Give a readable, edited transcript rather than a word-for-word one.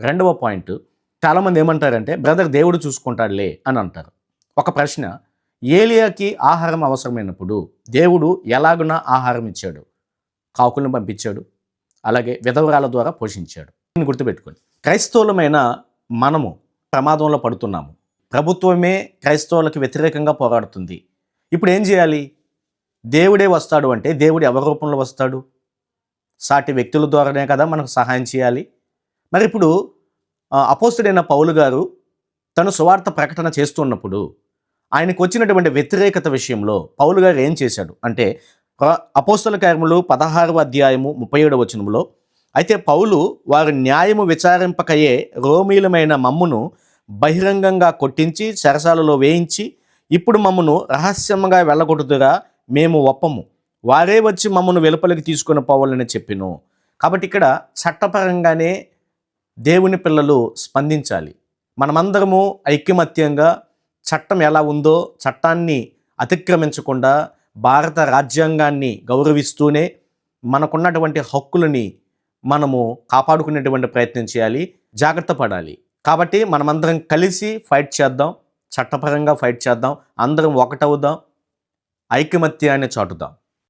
రెండవ పాయింట్, చాలామంది ఏమంటారంటే బ్రదర్ దేవుడు చూసుకుంటాడులే అని అంటారు. ఒక ప్రశ్న, ఏలియాకి ఆహారం అవసరమైనప్పుడు దేవుడు ఎలాగున ఆహారం ఇచ్చాడు? కాకులను పంపించాడు, అలాగే విధవరాల ద్వారా పోషించాడు. దీన్ని గుర్తుపెట్టుకోండి. క్రైస్తవులమైన మనము ప్రమాదంలో పడుతున్నాము. ప్రభుత్వమే క్రైస్తవులకు వ్యతిరేకంగా పోరాడుతుంది. ఇప్పుడు ఏం చేయాలి? దేవుడే వస్తాడు అంటే దేవుడు ఎవరి రూపంలో వస్తాడు? సాటి వ్యక్తుల ద్వారానే కదా మనకు సహాయం చేయాలి. మరి ఇప్పుడు అపోస్తుడైన పౌలు గారు తను సువార్త ప్రకటన చేస్తున్నప్పుడు ఆయనకు వచ్చినటువంటి వ్యతిరేకత విషయంలో పౌలు గారు ఏం చేశాడు అంటే, అపోస్తల కార్యములు 16వ అధ్యాయము 37వ వచనంలో, అయితే పౌలు వారు న్యాయము విచారింపకయే రోమీలమైన మమ్మును బహిరంగంగా కొట్టించి చెరసాలలో వేయించి, ఇప్పుడు మమ్మను రహస్యంగా వెళ్ళగొట్టుదురా, మేము ఒప్పము, వారే వచ్చి మమ్మను వెలుపలికి తీసుకొని పోవాలని చెప్పిను. కాబట్టి ఇక్కడ చట్టపరంగానే దేవుని పిల్లలు స్పందించాలి. మనమందరము ఐక్యమత్యంగా చట్టం ఎలా ఉందో చట్టాన్ని అతిక్రమించకుండా భారత రాజ్యాంగాన్ని గౌరవిస్తూనే మనకున్నటువంటి హక్కులని మనము కాపాడుకునేటువంటి ప్రయత్నం చేయాలి, జాగ్రత్త పడాలి. కాబట్టి మనమందరం కలిసి ఫైట్ చేద్దాం, చట్టపరంగా ఫైట్ చేద్దాం, అందరం ఒకటవుదాం, ఐకమత్యాన్ని చాటుదాం.